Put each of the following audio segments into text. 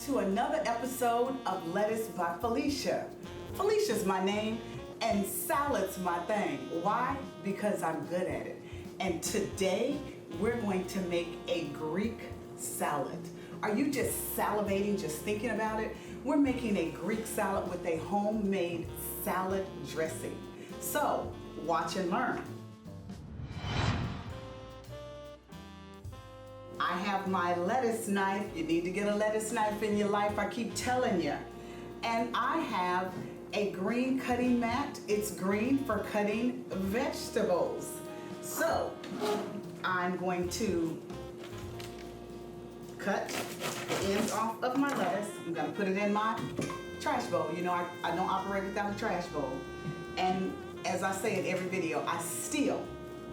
to another episode of Lettuce by Felicia. Felicia's my name and salad's my thing. Why? Because I'm good at it. And today we're going to make a Greek salad. Are you just salivating just thinking about it? We're making a Greek salad with a homemade salad dressing. So watch and learn. I have my lettuce knife. You need to get a lettuce knife in your life, I keep telling you. And I have a green cutting mat. It's green for cutting vegetables. So I'm going to cut the ends off of my lettuce. I'm going to put it in my trash bowl. You know, I don't operate without a trash bowl. And as I say in every video, I still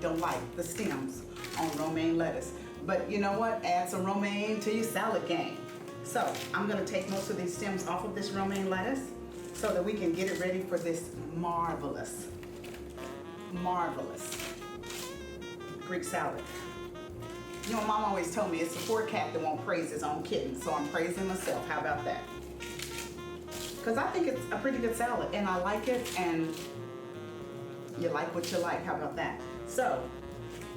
don't like the stems on romaine lettuce. But you know what? Add some romaine to your salad game. So I'm going to take most of these stems off of this romaine lettuce so that we can get it ready for this marvelous Greek salad. You know, Mom always told me it's a poor cat that won't praise his own kitten, so I'm praising myself. How about that? Because I think it's a pretty good salad, and I like it, and you like what you like. How about that? So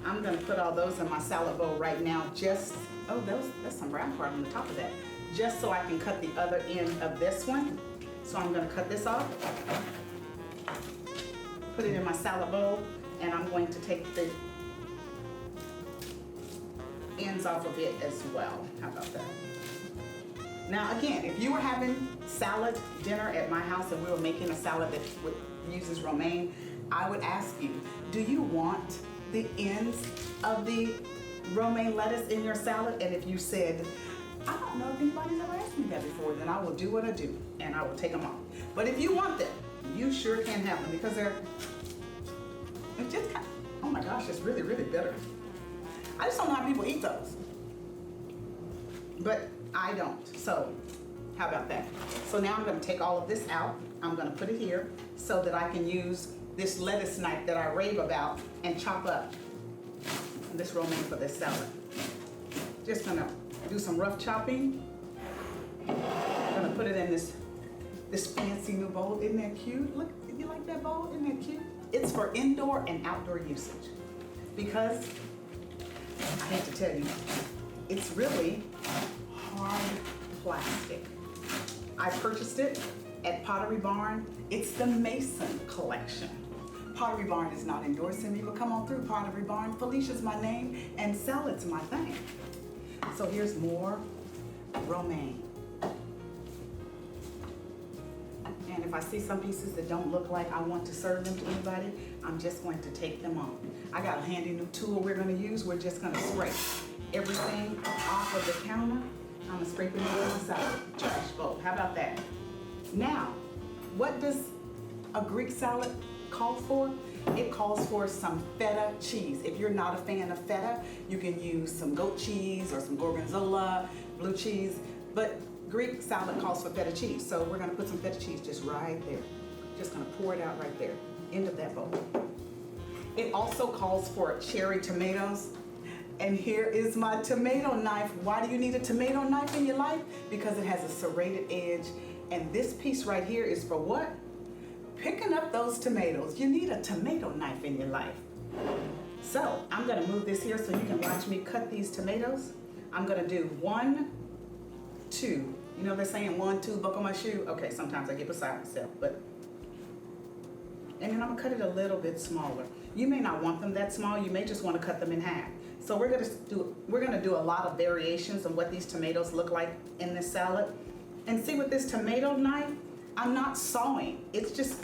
I'm going to put all those in my salad bowl right now. That's some brown part on the top of that. Just so I can cut the other end of this one. So I'm going to cut this off, put it in my salad bowl, and I'm going to take the ends off of it as well. How about that? Now again, if you were having salad dinner at my house and we were making a salad that uses romaine, I would ask you, do you want the ends of the romaine lettuce in your salad? And if you said, I don't know if anybody's ever asked me that before, then I will do what I do and I will take them off. But if you want them, you sure can have them because it's just kind of, oh my gosh, it's really, really bitter. I just don't know how people eat those. But I don't. So how about that? So now I'm going to take all of this out. I'm going to put it here so that I can use this lettuce knife that I rave about and chop up this romaine for this salad. Just gonna do some rough chopping. I'm gonna put it in this fancy new bowl. Isn't that cute? Look, you like that bowl? Isn't that cute? It's for indoor and outdoor usage because I hate to tell you, it's really hard plastic. I purchased it at Pottery Barn. It's the Mason collection. Pottery Barn is not endorsing me, but come on through Pottery Barn. Felicia's my name and salad's my thing. So here's more romaine. And if I see some pieces that don't look like I want to serve them to anybody, I'm just going to take them off. I got a handy new tool we're going to use. We're just going to scrape everything off of the counter. I'm going to scrape it into my salad trash bowl. How about that? Now, what does a Greek salad call for? It calls for some feta cheese. If you're not a fan of feta, you can use some goat cheese or some gorgonzola, blue cheese, but Greek salad calls for feta cheese. So we're gonna put some feta cheese just right there. Just gonna pour it out right there, end of that bowl. It also calls for cherry tomatoes. And here is my tomato knife. Why do you need a tomato knife in your life? Because it has a serrated edge. And this piece right here is for what? Picking up those tomatoes. You need a tomato knife in your life. So I'm gonna move this here so you can watch me cut these tomatoes. I'm gonna do 1, 2. You know they're saying 1, 2, buckle my shoe. Okay, sometimes I get beside myself, but. And then I'm gonna cut it a little bit smaller. You may not want them that small. You may just wanna cut them in half. So we're gonna do a lot of variations of what these tomatoes look like in this salad. And see, with this tomato knife, I'm not sawing. It's just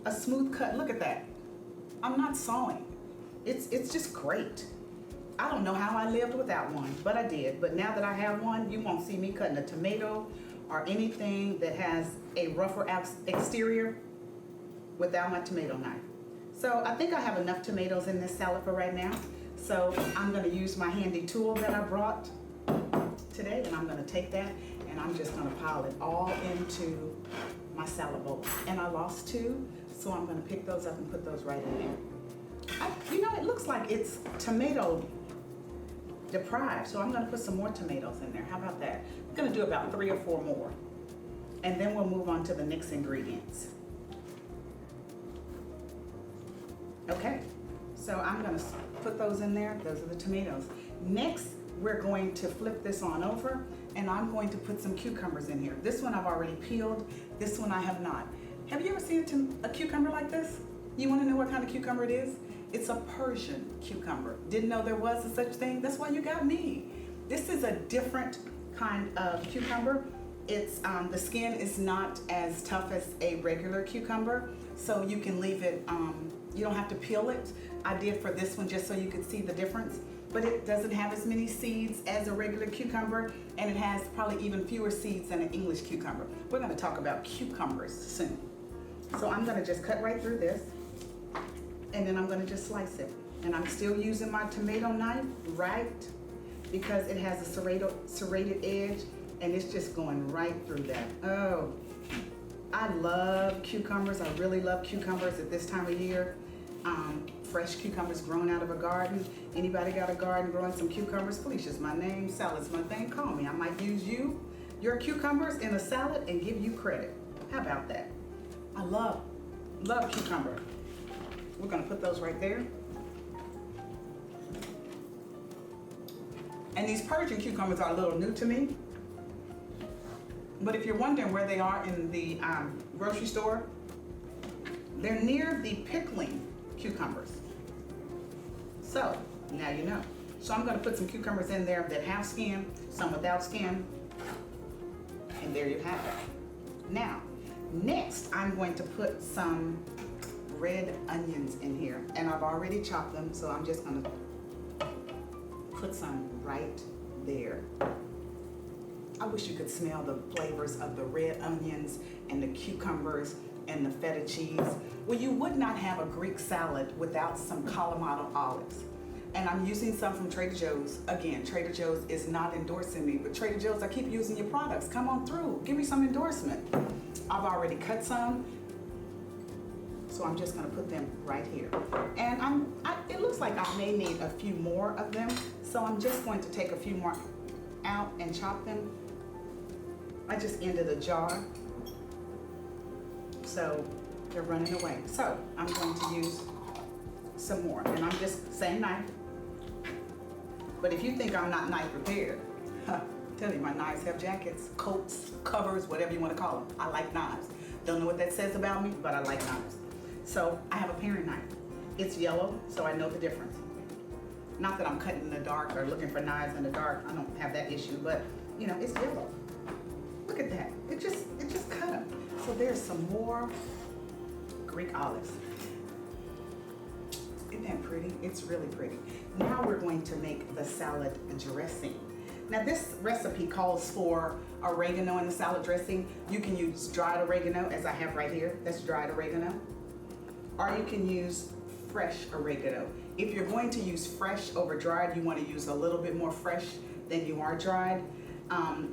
a smooth cut. Look at that. I'm not sawing. It's just great. I don't know how I lived without one, but I did. But now that I have one, you won't see me cutting a tomato or anything that has a rougher exterior without my tomato knife. So I think I have enough tomatoes in this salad for right now. So I'm gonna use my handy tool that I brought today, and I'm gonna take that and I'm just gonna pile it all into my salad bowl. And I lost 2, so I'm gonna pick those up and put those right in there. You know, it looks like it's tomato deprived. So I'm gonna put some more tomatoes in there. How about that? I'm gonna do about 3 or 4 more. And then we'll move on to the next ingredients. Okay, so I'm gonna put those in there. Those are the tomatoes. Next, we're going to flip this on over, and I'm going to put some cucumbers in here. This one I've already peeled. This one I have not. Have you ever seen a cucumber like this? You wanna know what kind of cucumber it is? It's a Persian cucumber. Didn't know there was a such thing. That's why you got me. This is a different kind of cucumber. It's the skin is not as tough as a regular cucumber, so you can leave it, you don't have to peel it. I did for this one just so you could see the difference, but it doesn't have as many seeds as a regular cucumber, and it has probably even fewer seeds than an English cucumber. We're gonna talk about cucumbers soon. So I'm gonna just cut right through this, and then I'm gonna just slice it. And I'm still using my tomato knife, right? Because it has a serrated edge, and it's just going right through that. Oh, I love cucumbers. I really love cucumbers at this time of year. Fresh cucumbers grown out of a garden. Anybody got a garden growing some cucumbers? Felicia's my name, salad's my thing, call me. I might use your cucumbers in a salad and give you credit. How about that? I love cucumber. We're gonna put those right there. And these Persian cucumbers are a little new to me. But if you're wondering where they are in the grocery store, they're near the pickling cucumbers. So, now you know. So I'm gonna put some cucumbers in there that have skin, some without skin, and there you have it. Now, next I'm going to put some red onions in here, and I've already chopped them, so I'm just gonna put some right there. I wish you could smell the flavors of the red onions and the cucumbers and the feta cheese. Well, you would not have a Greek salad without some Kalamata olives. And I'm using some from Trader Joe's. Again, Trader Joe's is not endorsing me, but Trader Joe's, I keep using your products. Come on through, give me some endorsement. I've already cut some, so I'm just gonna put them right here. And it looks like I may need a few more of them, so I'm just going to take a few more out and chop them. I just ended a jar, so they're running away. So I'm going to use some more, and I'm just same knife. But if you think I'm not knife prepared, tell you my knives have jackets, coats, covers, whatever you want to call them. I like knives. Don't know what that says about me, but I like knives. So I have a paring knife. It's yellow, so I know the difference. Not that I'm cutting in the dark or looking for knives in the dark. I don't have that issue, but you know, it's yellow. Look at that. It just cut them. So there's some more Greek olives. Isn't that pretty? It's really pretty. Now we're going to make the salad dressing. Now this recipe calls for oregano in the salad dressing. You can use dried oregano, as I have right here. That's dried oregano. Or you can use fresh oregano. If you're going to use fresh over dried, you want to use a little bit more fresh than you are dried.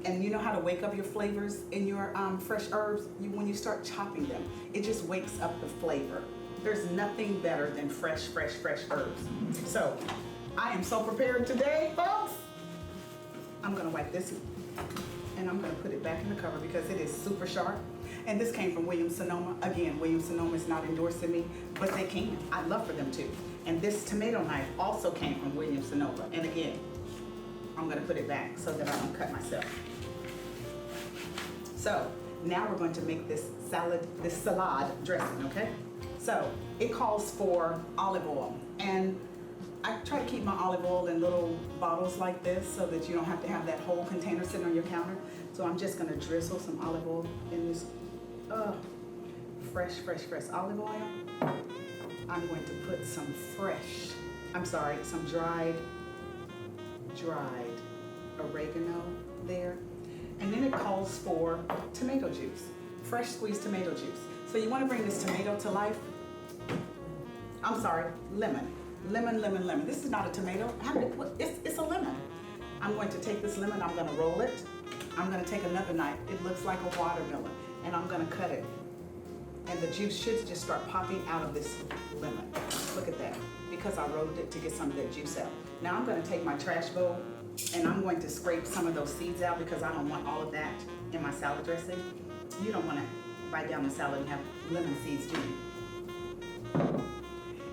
And you know how to wake up your flavors in your fresh herbs? When you start chopping them, it just wakes up the flavor. There's nothing better than fresh herbs. So I am so prepared today, folks. I'm gonna wipe this and I'm gonna put it back in the cover because it is super sharp. And this came from Williams-Sonoma. Again, Williams-Sonoma is not endorsing me, but they can. I'd love for them to. And this tomato knife also came from Williams-Sonoma. And again, I'm gonna put it back so that I don't cut myself. So now we're going to make this salad dressing, okay? So it calls for olive oil. And I try to keep my olive oil in little bottles like this so that you don't have to have that whole container sitting on your counter. So I'm just gonna drizzle some olive oil in this fresh olive oil. I'm going to put some some dried oregano there. And then it calls for tomato juice, fresh squeezed tomato juice. So you want to bring this tomato to life. I'm sorry, lemon. This is not a tomato. It's a lemon. I'm going to take this lemon, I'm going to roll it. I'm going to take another knife. It looks like a watermelon. And I'm going to cut it. And the juice should just start popping out of this lemon. Look at that. Because because I rolled it to get some of that juice out. Now I'm going to take my trash bowl and I'm going to scrape some of those seeds out because I don't want all of that in my salad dressing. You don't want to bite down the salad and have lemon seeds, do you?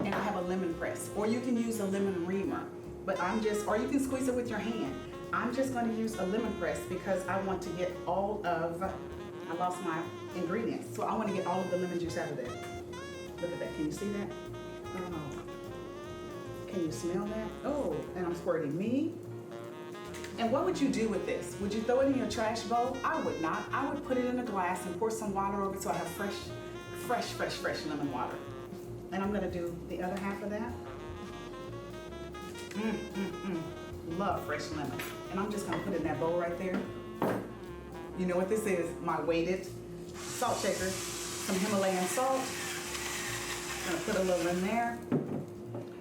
And I have a lemon press, or you can use a lemon reamer, but or you can squeeze it with your hand. I'm just going to use a lemon press because I want to get all of, I lost my ingredients, so I want to get all of the lemon juice out of there. Look at that, can you see that? Oh. Can you smell that? Oh, and I'm squirting me. And what would you do with this? Would you throw it in your trash bowl? I would not. I would put it in a glass and pour some water over it so I have fresh lemon water. And I'm gonna do the other half of that. Love fresh lemon. And I'm just gonna put it in that bowl right there. You know what this is? My weighted salt shaker, some Himalayan salt. Gonna put a little in there.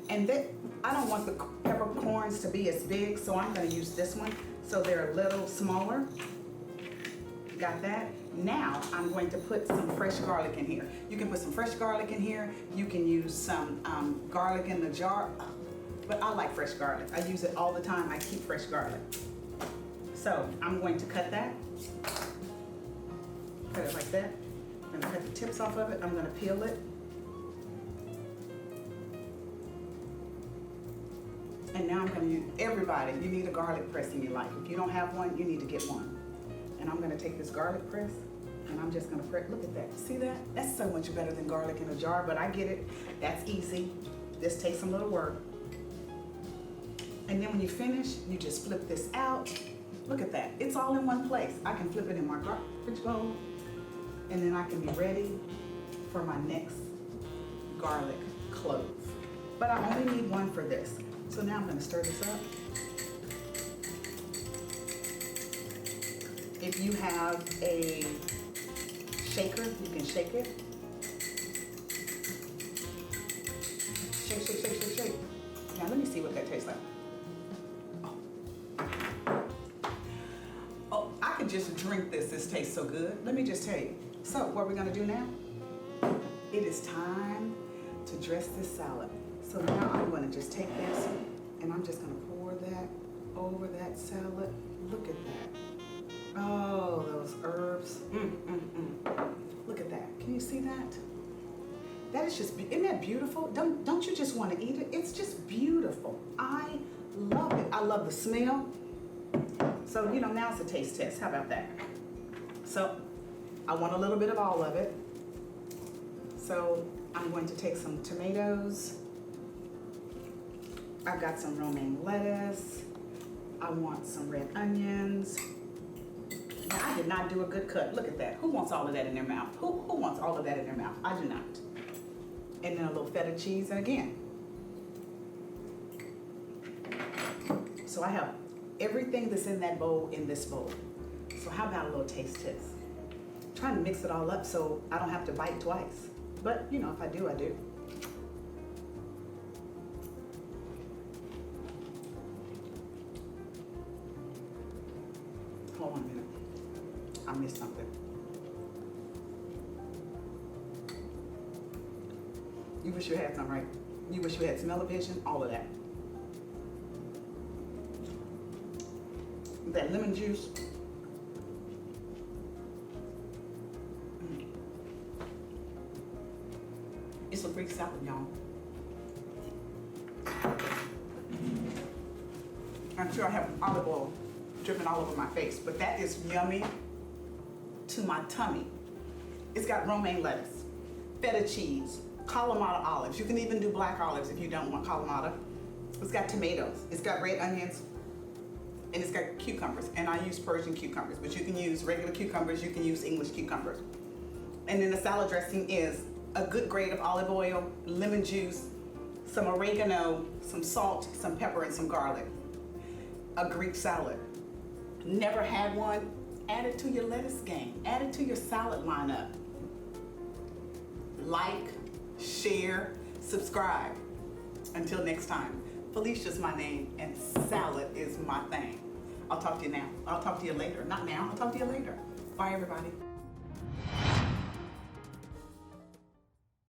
And then I don't want the peppercorns to be as big, so I'm gonna use this one so they're a little smaller. Got that? Now I'm going to put some fresh garlic in here. You can put some fresh garlic in here. You can use some garlic in the jar, but I like fresh garlic. I use it all the time. I keep fresh garlic. So I'm going to cut that. Cut it like that. I'm gonna cut the tips off of it. I'm gonna peel it. And now I'm gonna use, everybody, you need a garlic press in your life. If you don't have one, you need to get one. And I'm gonna take this garlic press and I'm just gonna press, look at that, see that? That's so much better than garlic in a jar, but I get it, that's easy. This takes some little work. And then when you finish, you just flip this out. Look at that, it's all in one place. I can flip it in my garbage bowl and then I can be ready for my next garlic clove. But I only need one for this. So now I'm gonna stir this up. If you have a shaker, you can shake it. Shake. Now let me see what that tastes like. Oh, I could just drink this. This tastes so good. Let me just tell you. So what we're gonna do now, it is time to dress this salad. So now I'm gonna just take this and I'm just gonna pour that over that salad. Look at that. Oh, those herbs. Look at that. Can you see that? That is just, isn't that beautiful? Don't you just want to eat it? It's just beautiful. I love it. I love the smell. So, you know, now it's a taste test. How about that? So, I want a little bit of all of it. So, I'm going to take some tomatoes. I've got some romaine lettuce. I want some red onions. Now, I did not do a good cut. Look at that. Who wants all of that in their mouth? Who wants all of that in their mouth? I do not. And then a little feta cheese, and again. So I have everything that's in that bowl in this bowl. So how about a little taste test? I'm trying to mix it all up so I don't have to bite twice. But, you know, if I do, I do. Hold on a minute. I missed something. You wish you had some, right? You wish you had smell-o-vision, all of that. That lemon juice. It's a Greek salad, y'all. I'm sure I have olive oil dripping all over my face, but that is yummy to my tummy. It's got romaine lettuce, feta cheese, Kalamata olives. You can even do black olives if you don't want Kalamata. It's got tomatoes, it's got red onions, and it's got cucumbers. And I use Persian cucumbers, but you can use regular cucumbers, you can use English cucumbers. And then the salad dressing is a good grade of olive oil, lemon juice, some oregano, some salt, some pepper, and some garlic. A Greek salad. Never had one? Add it to your lettuce game. Add it to your salad lineup. Like, share, subscribe. Until next time, Felicia's my name and salad is my thing. I'll talk to you now. I'll talk to you later. Not now, I'll talk to you later. Bye, everybody.